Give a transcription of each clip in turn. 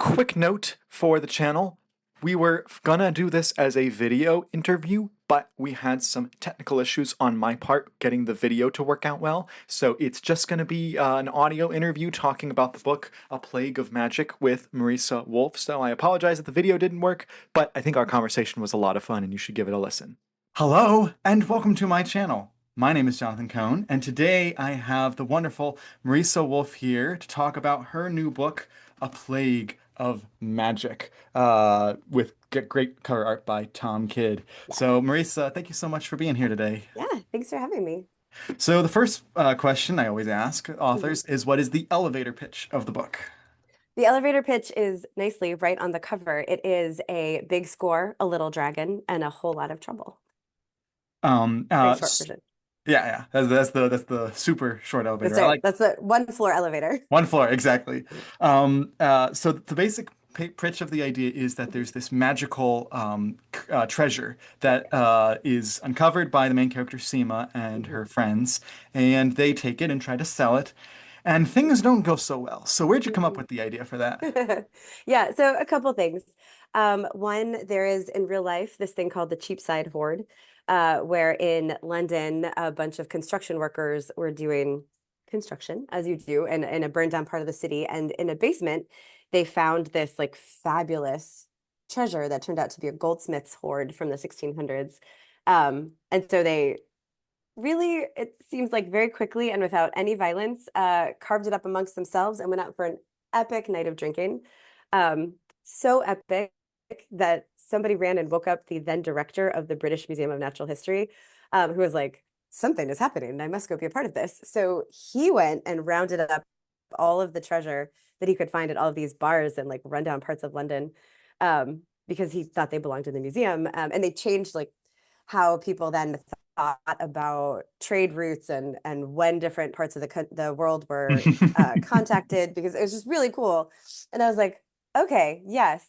Quick note for the channel. We were gonna do this as a video interview, but we had some technical issues on my part getting the video to work out well. So it's just gonna be an audio interview talking about the book A Plague of Magic with Marisa Wolf. So I apologize that the video didn't work, but I think our conversation was a lot of fun and you should give it a listen. Hello, and welcome to my channel. My name is Jonathan Cohn, and today I have the wonderful Marisa Wolf here to talk about her new book, A Plague of Magic, with great cover art by Tom Kidd. Yes. So, Marisa, thank you so much for being here today. Yeah, thanks for having me. So, the first question I always ask Mhm. authors is, what is the elevator pitch of the book? The elevator pitch is nicely right on the cover. It is a big score, a little dragon, and a whole lot of trouble. Um, Very uh, short s- version. yeah, that's the super short That's elevator. I right. like That's the one floor elevator. one floor, exactly. So the basic pitch of the idea is that there's this magical treasure that is uncovered by the main character Seema and her Mhm. friends, and they take it and try to sell it, and things don't go so well. So where'd you come up Mhm. with the idea for that? Yeah, so a couple things. One, there is in real life this thing called the Cheapside Horde, where in London, a bunch of construction workers were doing construction, as you do, in a burned down part of the city. And in a basement, they found this like fabulous treasure that turned out to be a goldsmith's hoard from the 1600s. And so they really, it seems like very quickly and without any violence, carved it up amongst themselves and went out for an epic night of drinking. So epic that somebody ran and woke up the then director of the British Museum of Natural History, who was like, something is happening. I must go be a part of this. So he went and rounded up all of the treasure that he could find at all of these bars and like rundown parts of London, because he thought they belonged in the museum. And they changed like how people then thought about trade routes and when different parts of the world were contacted, because it was just really cool. And I was like, okay, yes,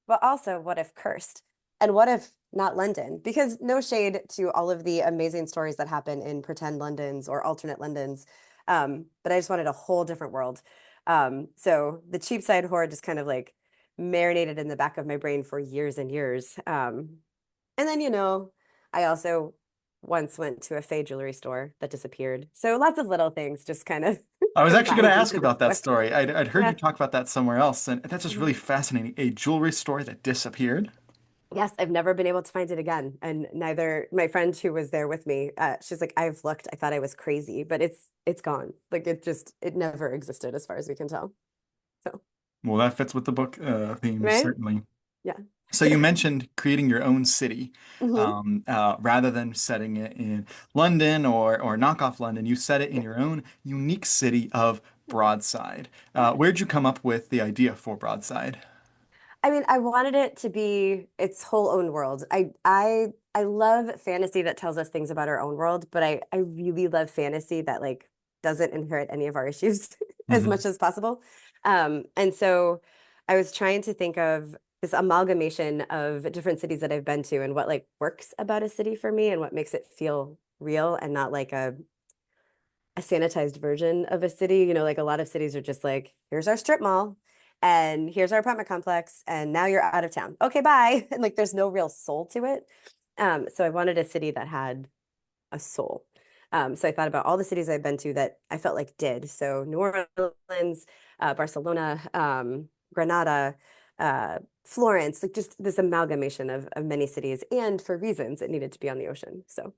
but also what if cursed? And what if not London? Because no shade to all of the amazing stories that happen in pretend Londons or alternate Londons, but I just wanted a whole different world. So the Cheapside Horde just kind of like marinated in the back of my brain for years and years. And then, I also once went to a Fay jewelry store that disappeared. So lots of little things just kind of I was actually going to combined ask into this about that book. story. I'd heard you Yeah. talk about that somewhere else, and that's just really Mhm. fascinating. A jewelry store that disappeared. Yes, I've never been able to find it again. And neither my friend who was there with me, she's like, I've looked, I thought I was crazy, but it's gone. Like it never existed as far as we can tell. So, Well, that fits with the book theme, right? certainly. Yeah. So you mentioned creating your own city, Hmm. rather than setting it in London or knockoff London. You set it in Yeah. your own unique city of Broadside. Yeah. Where'd you come up with the idea for Broadside? I mean, I wanted it to be its whole own world. I love fantasy that tells us things about our own world, but I really love fantasy that like doesn't inherit any of our issues as Hmm. much as possible. And so I was trying to think of this amalgamation of different cities that I've been to and what like works about a city for me and what makes it feel real and not like a sanitized version of a city. Like a lot of cities are just like, here's our strip mall and here's our apartment complex, and now you're out of town. Okay, bye. And like there's no real soul to it. So I wanted a city that had a soul. So I thought about all the cities I've been to that I felt like did. So New Orleans, Barcelona, Granada, Florence, like just this amalgamation of many cities. And for reasons, it needed to be on the ocean. So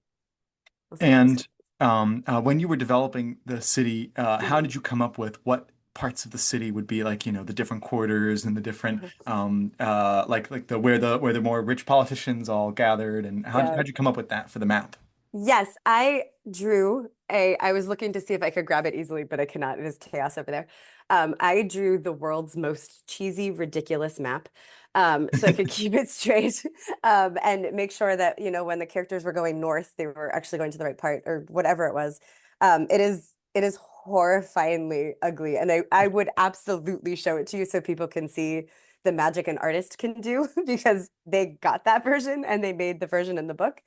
those are those And things. when you were developing the city, how Mhm. did you come up with what parts of the city would be like, the different quarters and the different like the more rich politicians all gathered, and Yeah. how'd you come up with that for the map? Yes, I was looking to see if I could grab it easily, but I cannot. It is chaos over there. I drew the world's most cheesy, ridiculous map. So I could keep it straight, and make sure that, when the characters were going north, they were actually going to the right part or whatever it was. It is horrifyingly ugly. And I would absolutely show it to you so people can see the magic an artist can do because they got that version and they made the version in the book.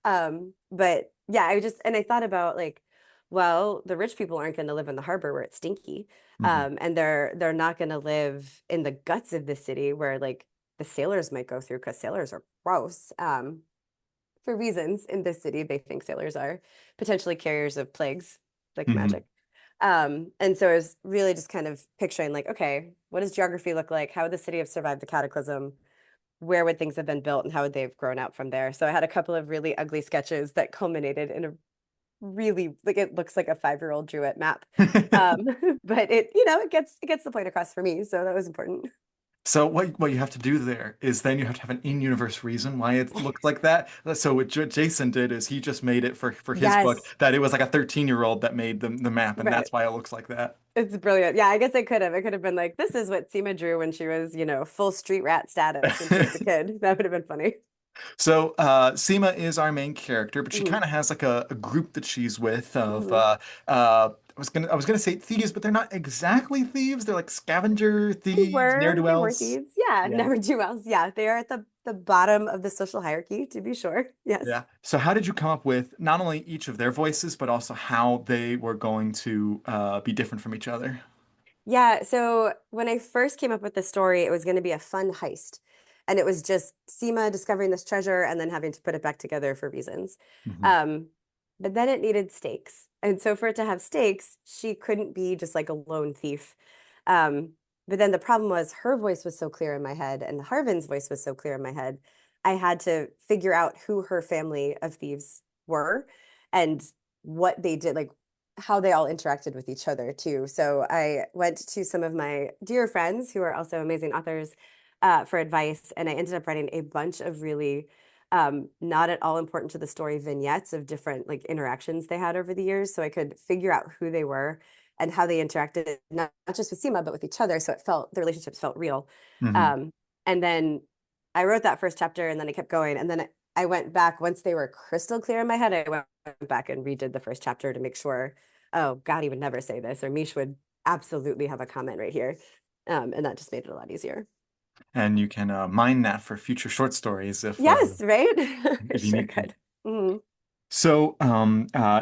But yeah, and I thought about like well, the rich people aren't going to live in the harbor where it's stinky. Hmm. And they're not going to live in the guts of the city where like the sailors might go through because sailors are gross. For reasons in this city, they think sailors are potentially carriers of plagues, like Hmm. magic. And so I was really just kind of picturing like, okay, what does geography look like? How would the city have survived the cataclysm? Where would things have been built and how would they have grown out from there? So I had a couple of really ugly sketches that culminated in a really like it looks like a 5-year-old drew it map. Um, but it gets the point across for me, so that was important. So what you have to do there is then you have to have an in-universe reason why it looks like that. So what Jason did is he just made it for his book Yes, that it was like a 13-year-old that made the map, and right. that's why it looks like that. It's brilliant. Yeah, I guess I could have. It could have been like, this is what Seema drew when she was, full street rat status when she was a kid. That would have been funny. So Seema is our main character, but she Hmm. kind of has like a group that she's with of Hmm. I was gonna say thieves, but they're not exactly thieves. They're like scavenger thieves, They were ne'er-do-wells. thieves. Yeah, Yeah. never do else. Yeah, they are at the bottom of the social hierarchy, to be sure. Yes. Yeah. So how did you come up with not only each of their voices, but also how they were going to be different from each other? Yeah, so when I first came up with the story, it was going to be a fun heist. And it was just Seema discovering this treasure and then having to put it back together for reasons. Hmm. Um, but then it needed stakes. And so for it to have stakes, she couldn't be just like a lone thief. Um, but then the problem was her voice was so clear in my head and Harvin's voice was so clear in my head. I had to figure out who her family of thieves were and what they did, like how they all interacted with each other too. So I went to some of my dear friends who are also amazing authors for advice, and I ended up writing a bunch of really not at all important to the story vignettes of different like interactions they had over the years, so I could figure out who they were and how they interacted, not just with Seema but with each other. So it felt the relationships felt real. Hmm. Um, and then I wrote that first chapter, and then I kept going, and then I went back once they were crystal clear in my head. I went back and redid the first chapter to make sure, oh, God, he would never say this, or Mish would absolutely have a comment right here. And that just made it a lot easier. And you can mine that for future short stories Yes, right? if you Sure need to. could. Mhm. So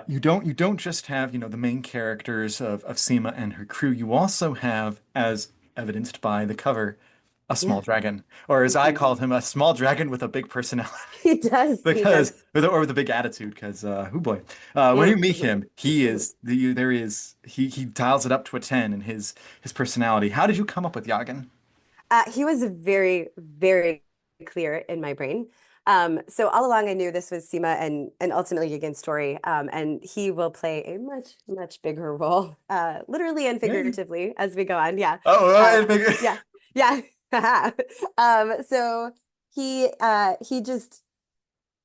you don't just have, the main characters of Seema and her crew. You also have, as evidenced by the cover, a small Yeah. dragon, or as I Mhm. called him, a small dragon with a big personality. He does. He Because does. or with a big attitude, because oh boy, when you Mm, meet mhm, him, he mhm. is there is he dials it up to a 10 in his personality. How did you come up with Yagen? He was very, very clear in my brain. So all along I knew this was Seema and ultimately Yugen's story. And he will play a much, much bigger role, literally and Yay. figuratively as we go on. Yeah. Oh, Uh, right, big. yeah. Yeah. So he just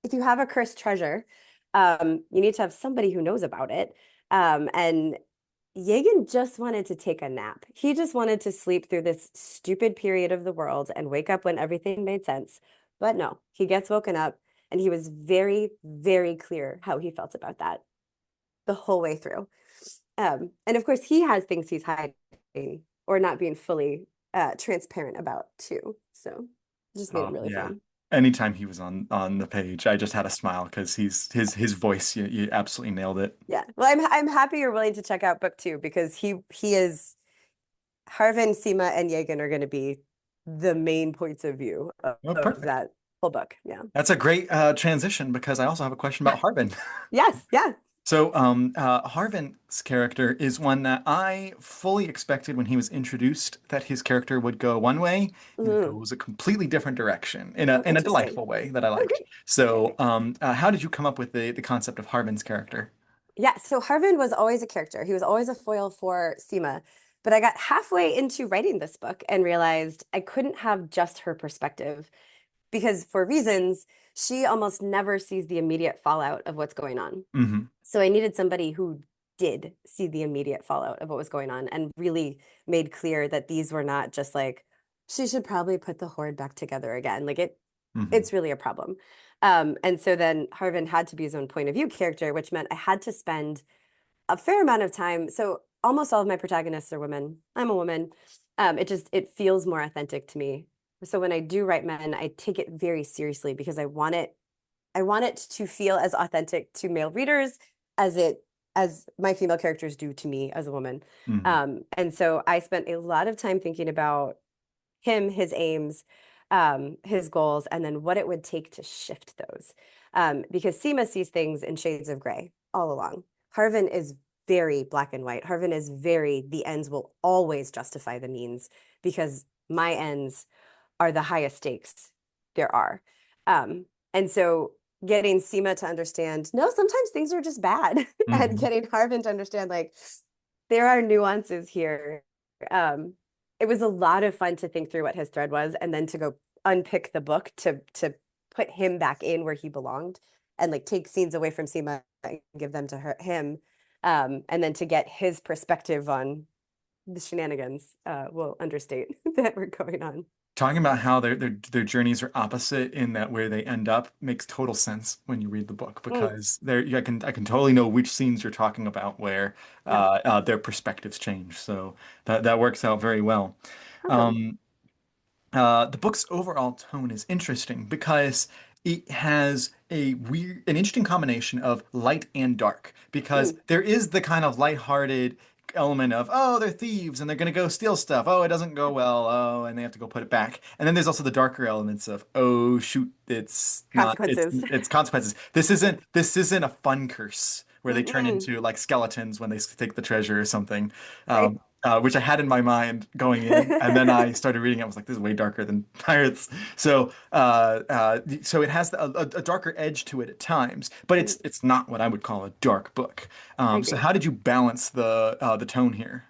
if you have a cursed treasure, you need to have somebody who knows about it. And Yegan just wanted to take a nap. He just wanted to sleep through this stupid period of the world and wake up when everything made sense. But no, he gets woken up and he was very, very clear how he felt about that the whole way through. And of course, he has things he's hiding or not being fully transparent about too. So it just made it Oh really yeah. fun. Anytime he was on the page, I just had a smile because his voice, you absolutely nailed it. Yeah. Well, I'm happy you're willing to check out book two because he is Harvin, Seema, and Yegan are going to be the main points of view Oh, of perfect. that whole book. Yeah. That's a great transition because I also have a question about Harbin. Yes. Yeah. So, Harvin's character is one that I fully expected when he was introduced that his character would go one way, and he Mhm. goes a completely different direction Oh, in a interesting. delightful way that I Oh, liked. great. So, Great. how did you come up with the concept of Harvin's character? Yeah. So Harvin was always a character. He was always a foil for Seema. But I got halfway into writing this book and realized I couldn't have just her perspective because, for reasons, she almost never sees the immediate fallout of what's going on. Hmm. So I needed somebody who did see the immediate fallout of what was going on and really made clear that these were not just like, she should probably put the horde back together again. Like Hmm. it's really a problem. And so then Harvin had to be his own point of view character, which meant I had to spend a fair amount of time. So almost all of my protagonists are women. I'm a woman. It feels more authentic to me. So when I do write men, I take it very seriously because I want it to feel as authentic to male readers as as my female characters do to me as a woman. Hmm. And so I spent a lot of time thinking about him, his aims, his goals, and then what it would take to shift those. Because Seema sees things in shades of gray all along. Harvin is very black and white. Harvin is very, the ends will always justify the means because my ends are the highest stakes there are. And so getting Seema to understand, no, sometimes things are just bad, and Hmm. getting Harvin to understand, like, there are nuances here. It was a lot of fun to think through what his thread was and then to go unpick the book to put him back in where he belonged and like take scenes away from Seema and give them to him. And then to get his perspective on the shenanigans will understate that were going on. Talking about how their journeys are opposite in that where they end up makes total sense when you read the book Mm, because there I can totally know which scenes you're talking about where yeah, their perspectives change. So that works out very well. awesome. Um, the book's overall tone is interesting because it has an interesting combination of light and dark. Because Mm, there is the kind of lighthearted element of, oh, they're thieves and they're gonna go steal stuff. Oh, it doesn't go well. Oh, and they have to go put it back. And then there's also the darker elements of, oh, shoot, it's not, consequences. it's consequences. This isn't a fun curse where they turn Mm-mm, into like skeletons when they take the treasure or something. right. Which I had in my mind going in, and then I started reading it. I was like, "This is way darker than Pirates." So it has a darker edge to it at times, but Mhm, it's not what I would call a dark book. I So agree. how did you balance the tone here?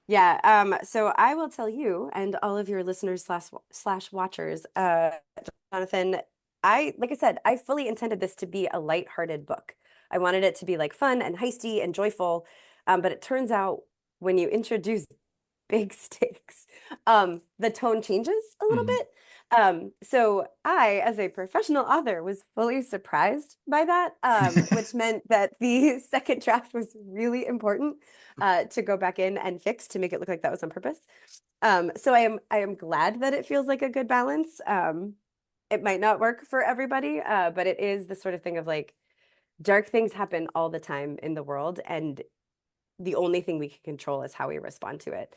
Yeah, so I will tell you and all of your listeners slash watchers, Jonathan, like I said, I fully intended this to be a lighthearted book. I wanted it to be like fun and heisty and joyful. But it turns out when you introduce big stakes, the tone changes a little Hmm. bit. So I, as a professional author, was fully surprised by that, which meant that the second draft was really important to go back in and fix to make it look like that was on purpose. So I am glad that it feels like a good balance. It might not work for everybody, but it is the sort of thing of like dark things happen all the time in the world, and the only thing we can control is how we respond to it.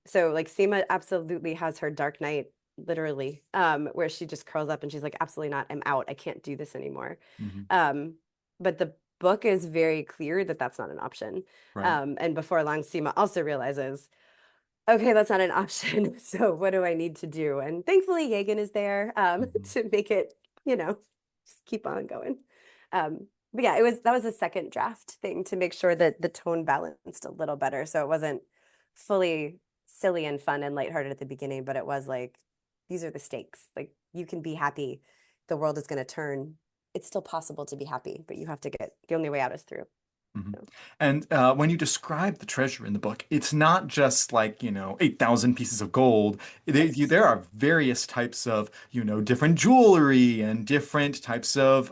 So like Seema absolutely has her dark night, literally, where she just curls up and she's like, absolutely not, I'm out. I can't do this anymore. Hmm. Um, but the book is very clear that that's not an option. Right. And before long, Seema also realizes, okay, that's not an option. So what do I need to do? And thankfully, Yegan is there Hmm. to make it, just keep on going. But yeah, that was a second draft thing to make sure that the tone balanced a little better. So it wasn't fully silly and fun and lighthearted at the beginning, but it was like, these are the stakes. Like you can be happy. The world is going to turn. It's still possible to be happy, but you have to get the only way out is through. Hmm. So, And when you describe the treasure in the book, it's not just like, 8,000 pieces of gold. right. There are various types of, different jewelry and different types of,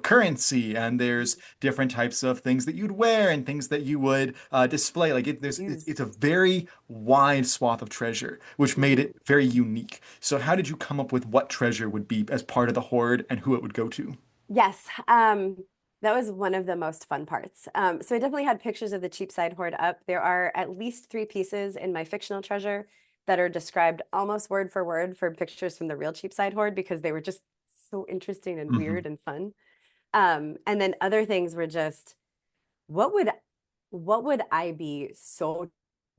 currency. And there's Mhm. different types of things that you'd wear and things that you would display. Like Use. it's a very wide swath of treasure, which made Mhm. it very unique. So how did you come up with what treasure would be as part of the hoard and who it would go to? Yes, that was one of the most fun parts. So I definitely had pictures of the Cheapside Hoard up. There are at least three pieces in my fictional treasure that are described almost word for word for pictures from the real Cheapside Hoard because they were just so interesting and Hmm. weird and fun. And then other things were just what would what would I be so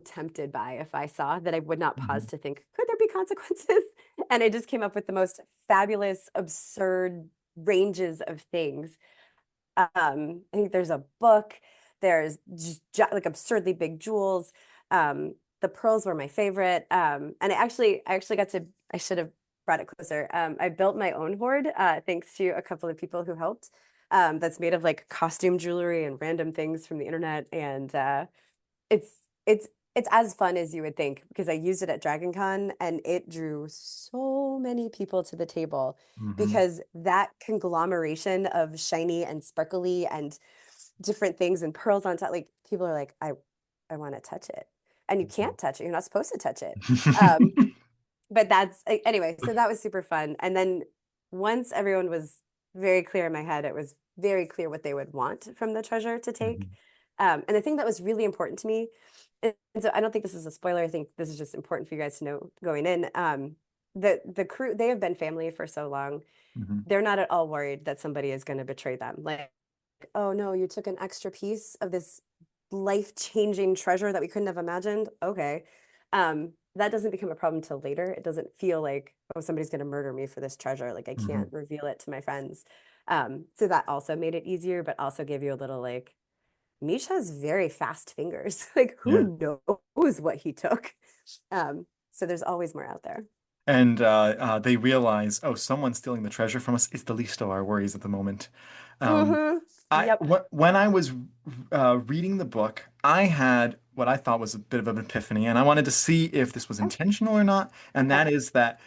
tempted by if I saw that I would not pause Hmm. to think, could there be consequences? And I just came up with the most fabulous, absurd ranges of things. I think there's a book, there's just like absurdly big jewels. The pearls were my favorite. And I actually got to, I should have brought it closer. I built my own hoard, thanks to a couple of people who helped. That's made of like costume jewelry and random things from the internet. And it's it's it's as fun as you would think because I used it at Dragon Con and it drew so many people to the table Hmm. because that conglomeration of shiny and sparkly and different things and pearls on top, like people are like, I want to touch it. And you can't touch it. You're not supposed to touch it. Um, but that's anyway, so that was super fun. And then once everyone was very clear in my head, it was very clear what they would want from the treasure to take. Mhm. And the thing that was really important to me, and so I don't think this is a spoiler. I think this is just important for you guys to know going in. The crew, they have been family for so long. Mhm. They're not at all worried that somebody is going to betray them. Like, oh no, you took an extra piece of this life-changing treasure that we couldn't have imagined. Okay. That doesn't become a problem till later. It doesn't feel like, oh, somebody's going to murder me for this treasure. Like I can't Mhm. reveal it to my friends. So that also made it easier, but also gave you a little like, Misha has very fast fingers. Like Yeah. who knows what he took? So there's always more out there. And they realize, oh, someone's stealing the treasure from us. It's the least of our worries at the moment. Um, Mm-hmm. Yep. when I was reading the book, I had what I thought was a bit of an epiphany, and I wanted to see if this was Oh, intentional or not. And that okay. is that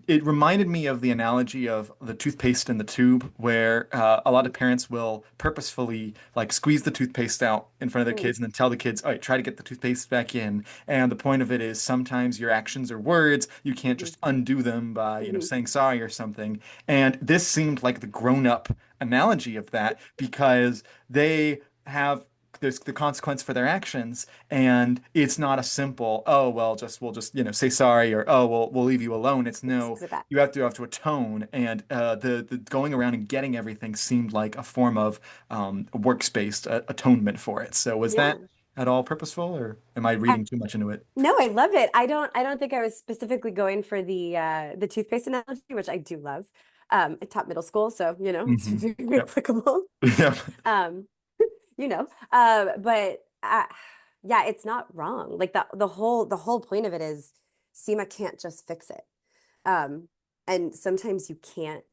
it reminded me of the analogy of the toothpaste in the tube, where a lot of parents will purposefully like squeeze the toothpaste out in front of their Mm-hmm. kids and then tell the kids, all right, try to get the toothpaste back in. And the point of it is sometimes your actions or words, you can't Mm-hmm. just undo them by, Mm-hmm. saying sorry or something. And this seemed like the grown-up analogy of that because they have there's the consequence for their actions, and it's not a simple, oh well, just we'll just say sorry, or oh we'll leave you alone. It's no, Exit that. you have to atone, and the going around and getting everything seemed like a form of works-based atonement for it. So was that Yeah. at all purposeful, or am I I, reading too much into it? no, I love it. I don't think I was specifically going for the toothpaste analogy, which I do love. I taught middle school, so it's Hmm. very Yep. applicable. Yep. Um, but yeah, it's not wrong. Like the whole point of it is SEMA can't just fix it. Um, and sometimes you can't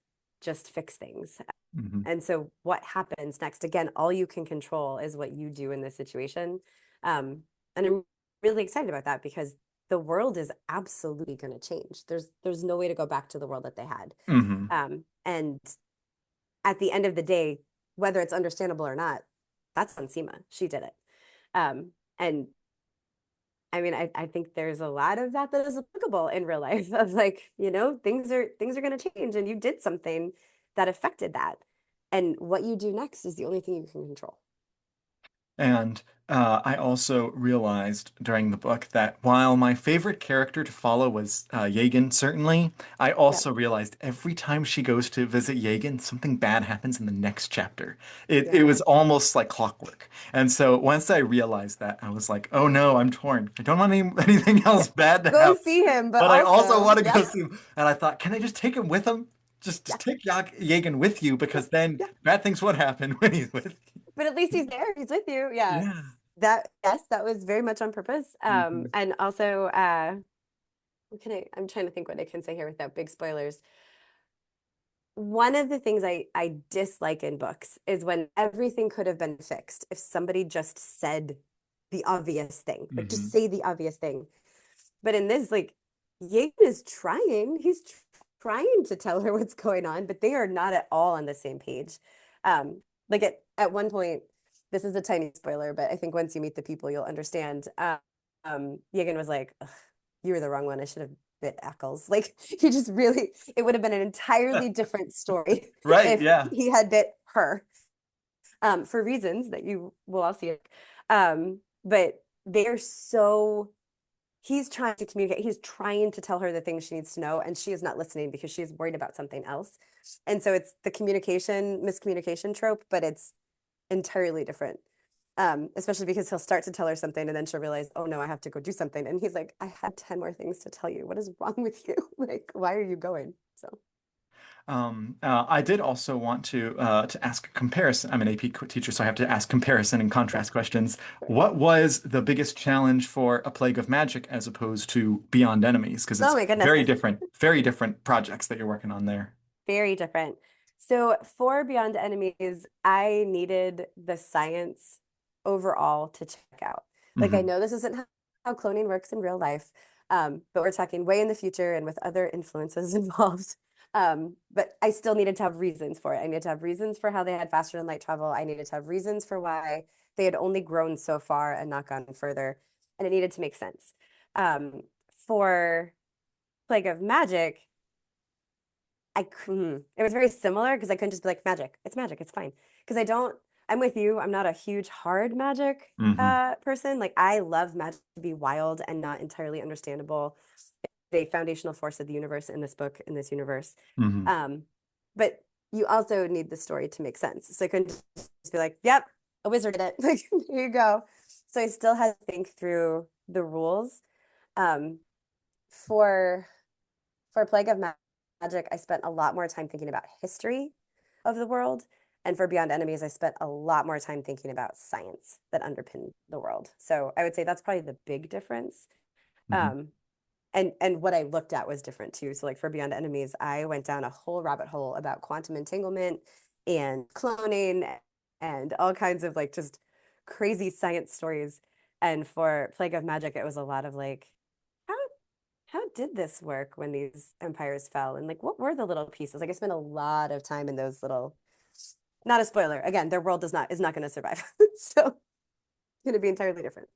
just fix things. Hmm. And so what happens next? Again, all you can control is what you do in this situation. And I'm really excited about that because the world is absolutely going to change. There's no way to go back to the world that they had. Hmm. And at the end of the day, whether it's understandable or not, that's on Seema. She did it. And I mean, I think there's a lot of that that is applicable in real life of like, things are going to change and you did something that affected that. And what you do next is the only thing you can control. And I also realized during the book that while my favorite character to follow was Yegan, certainly, I Yeah. also realized every time she goes to visit Yegan, something bad happens in the next chapter. It Yeah. was almost like clockwork. And so once I realized that, I was like, oh no, I'm torn. I don't want anything Yeah. else bad to Go happen, see him, but but I also also, want to yeah, go see him. And I thought, can I just take him with him? Just yeah, take Yegan with you yeah, because then yeah. bad things would happen when he's with But at least he's there. He's with you. you. Yeah. Yeah. Yes, that was very much on purpose. Mhm. And also, I'm trying to think what I can say here without big spoilers. One of the things I dislike in books is when everything could have been fixed if somebody just said the obvious thing, like just Mhm. say the obvious thing. But in this, like, Yates is trying, he's trying to tell her what's going on, but they are not at all on the same page. Like at one point, this is a tiny spoiler, but I think once you meet the people, you'll understand. Yagan was like, "Ugh, you were the wrong one. I should have bit Eccles." Like he just really, it would have been an entirely different story Right, if yeah. he had bit her, for reasons that you will all see. But they're so he's trying to communicate. He's trying to tell her the things she needs to know, and she is not listening because she's worried about something else. And so it's the miscommunication trope, but it's entirely different. Especially because he'll start to tell her something and then she'll realize, oh no, I have to go do something. And he's like, I had 10 more things to tell you. What is wrong with you? Like, why are you going? So I did also want to ask a comparison. I'm an AP teacher, so I have to ask comparison and yeah, contrast questions. sure. What was the biggest challenge for A Plague of Magic as opposed to Beyond Enemies? Because Oh it's my goodness. very different projects that you're working on there. Very different. So for Beyond Enemies, I needed the science overall to check out. Like I Hmm. know this isn't how cloning works in real life, but we're talking way in the future and with other influences involved. But I still needed to have reasons for it. I needed to have reasons for how they had faster than light travel. I needed to have reasons for why they had only grown so far and not gone further. And it needed to make sense. For Plague of Magic, it was very similar because I couldn't just be like magic. It's magic. It's fine. Because I'm with you. I'm not a huge hard magic Hmm. person. Like I love magic to be wild and not entirely understandable. The foundational force of the universe in this book, in this universe. Hmm. Um, but you also need the story to make sense. So I couldn't just be like, yep, a wizard did it. Like, here you go. So I still had to think through the rules. Um, for Plague of Magic, I spent a lot more time thinking about history of the world. And for Beyond Enemies, I spent a lot more time thinking about science that underpinned the world. So I would say that's probably the big difference. Hmm. Um, and what I looked at was different too. So like for Beyond Enemies, I went down a whole rabbit hole about quantum entanglement and cloning and all kinds of like just crazy science stories. And for Plague of Magic, it was a lot of like, how how did this work when these empires fell? And like what were the little pieces? Like I spent a lot of time in those little, not a spoiler. Again, their world is not going to survive. So it's going to be entirely different.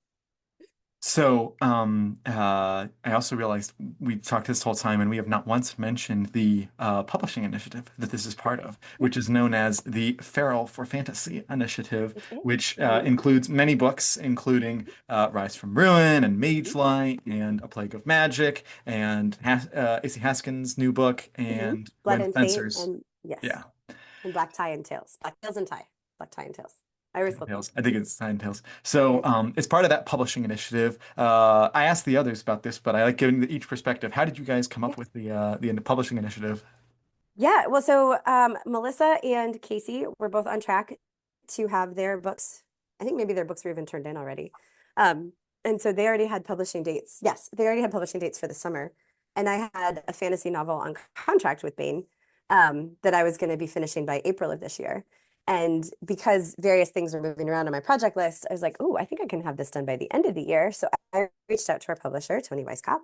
So, I also realized we talked this whole time, and we have not once mentioned the publishing initiative that this is part of, Yeah, which is known as the Feral for Fantasy Initiative, it is. which Mm-hmm. includes many books, including Rise from Ruin and Mage Mm-hmm. Light and A Plague of Magic and A.C. Haskins' new book Mm-hmm. and Blood Gwen and Fate Spencer's. and yes. Yeah. And Black Tie and Tails. Black Tails and Tie. Black Tie and Tails. I always flip them. Tales. I think it's Nine Tales. So, It is. it's part of that publishing initiative. I asked the others about this, but I like giving each perspective. How did you guys come up Yes. with the publishing initiative? Yeah. Well, so Melissa and Casey were both on track to have their books. I think maybe their books were even turned in already. Um, and so they already had publishing dates. Yes, they already had publishing dates for the summer. And I had a fantasy novel on contract with Baen that I was going to be finishing by April of this year. And because various things were moving around on my project list, I was like, oh, I think I can have this done by the end of the year. So I reached out to our publisher, Tony Weisskopf,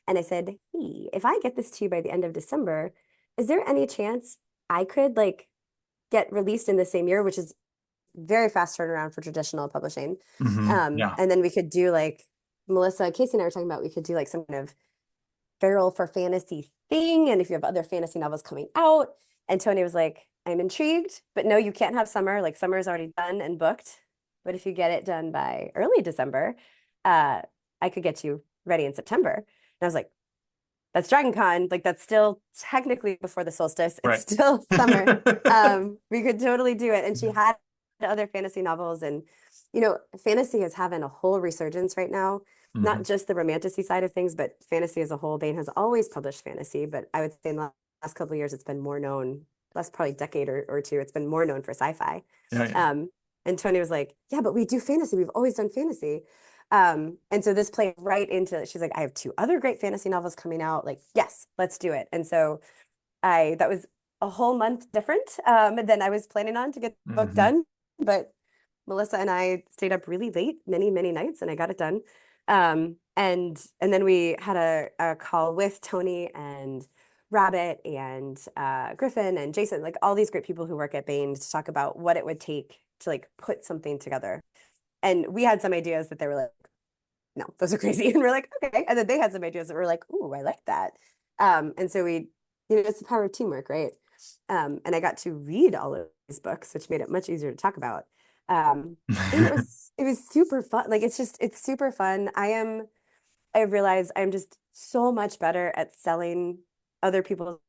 and I said, hey, if I get this to you by the end of December, is there any chance I could like get released in the same year, which is very fast turnaround for traditional publishing. Yeah. And then we could do like Melissa, Casey and I were talking about we could do like some kind of feral for fantasy thing. And if you have other fantasy novels coming out. And Tony was like, I'm intrigued, but no, you can't have summer. Like summer is already done and booked. But if you get it done by early December, uh, I could get you ready in September. And I was like, that's Dragon Con. Like that's still technically before the solstice. It's Right. still summer. We could totally do it. And she had other fantasy novels, and fantasy is having a whole resurgence right now. Not Hmm. just the romanticy side of things, but fantasy as a whole. Baen has always published fantasy, but I would say in the last couple of years, it's been more known. Last probably decade or two, it's been more known for sci-fi. Yeah, yeah. Um, and Tony was like, "Yeah, but we do fantasy. We've always done fantasy." And so this played right into it. She's like, I have two other great fantasy novels coming out. Like, yes, let's do it. And so that was a whole month different than I was planning on to get the book Hmm. done. But Melissa and I stayed up really late, many, many nights, and I got it done. And then we had a call with Tony and Rabbit and Griffin and Jason, like all these great people who work at Baen to talk about what it would take to like put something together. And we had some ideas that they were like, no, those are crazy. And we're like, okay. And then they had some ideas that were like, ooh, I like that. And so it's the power of teamwork, right? And I got to read all of these books, which made it much easier to talk about. And it was super fun. Like it's super fun. I realized I'm just so much better at selling other people's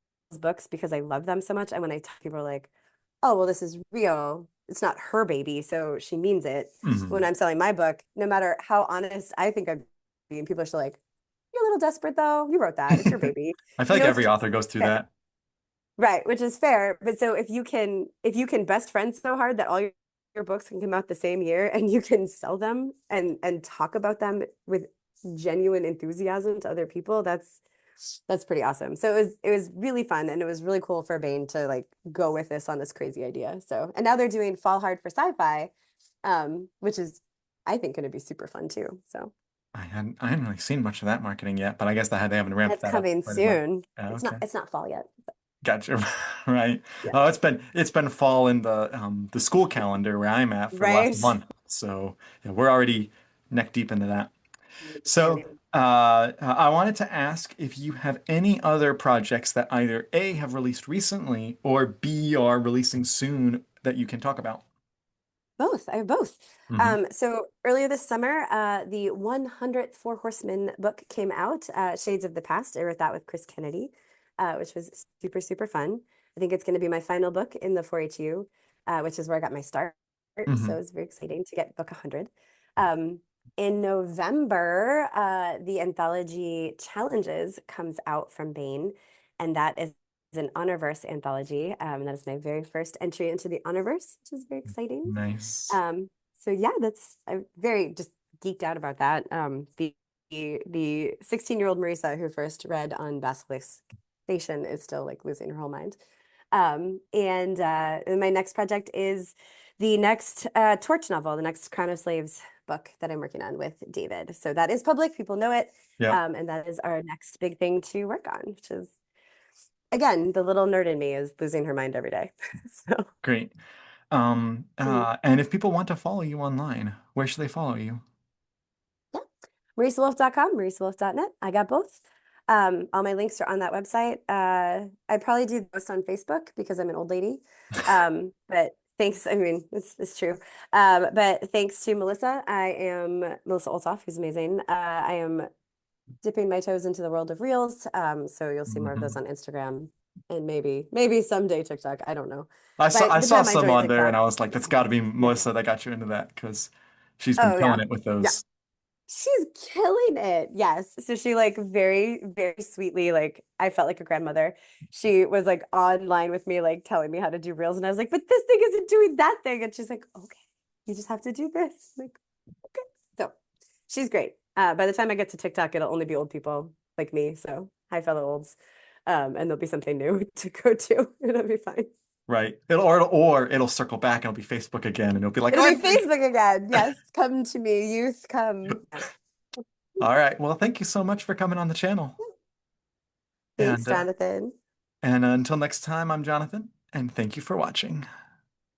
books because I love them so much. And when I tell people are like, oh, well, this is real. It's not her baby, so she means it. When Hmm. I'm selling my book, no matter how honest I think I'm being, people are still like, you're a little desperate though. You wrote that. It's your baby. I feel like Which every is author goes through fair. that. Right, which is fair. But so if you can best friend so hard that all your books can come out the same year and you can sell them and talk about them with genuine enthusiasm to other people, that's pretty awesome. So it was really fun and it was really cool for Baen to like go with this on this crazy idea. So and now they're doing Fall Hard for Sci-Fi, which is I think going to be super fun too. So I hadn't really seen much of that marketing yet, but I guess they haven't ramped that's that up coming quite as much. soon. Oh, It's not okay. it's not fall yet. Gotcha. Right. Yeah. Oh, it's been fall in the school calendar where I'm at for the last Right. month. So yeah, we're already neck deep into that. I can't So even. I wanted to ask if you have any other projects that either A, have released recently, or B, are releasing soon that you can talk about. Both. I have both. Hmm. So earlier this summer, the 100th Four Horsemen book came out, Shades of the Past. I wrote that with Chris Kennedy, which was super, super fun. I think it's going to be my final book in the 4HU, which is where I got my start. So Hmm. it's very exciting to get book 100. Um, in November, the anthology Challenges comes out from Baen, and that is an Honorverse anthology. That is my very first entry into the Honorverse, which is very exciting. Nice. So yeah, I'm very just geeked out about that. The 16-year-old Marisa who first read on Basilisk Station is still like losing her whole mind. And my next project is the next Torch novel, the next Crown of Slaves book that I'm working on with David. So that is public, people know it. Yep. And that is our next big thing to work on, which is again, the little nerd in me is losing her mind every day. So Great. And if people want to follow you online, where should they follow you? yeah. MarisaWolf.com, MarisaWolf.net. I got both. All my links are on that website. I probably do the most on Facebook because I'm an old lady. But thanks, I mean, it's true. But thanks to Melissa, I am Melissa Oltoff, who's amazing. I am dipping my toes into the world of reels. So you'll see more of those Mhm. on Instagram and maybe someday TikTok. I don't know. I By the saw time I some join on there TikTok, and I was like, that's got to be yeah. Melissa that got you into that because she's been Oh killing yeah. it with Yeah. those. She's killing it. Yes. So she like very, very sweetly, like I felt like a grandmother. She was like online with me, like telling me how to do reels. And I was like, but this thing isn't doing that thing. And she's like, okay, you just have to do this. I'm like, okay. So she's great. By the time I get to TikTok, it'll only be old people like me. So hi, fellow olds. And there'll be something new to go to. It'll be fine. Right. It'll circle back and it'll be Facebook again and it'll be like, It'll oh, be Facebook again. Yes. Come to me, youth, come. Yeah. all right. Well, thank you so much for coming on the channel. Thanks, And Jonathan. until next time, I'm Jonathan, and thank you for watching.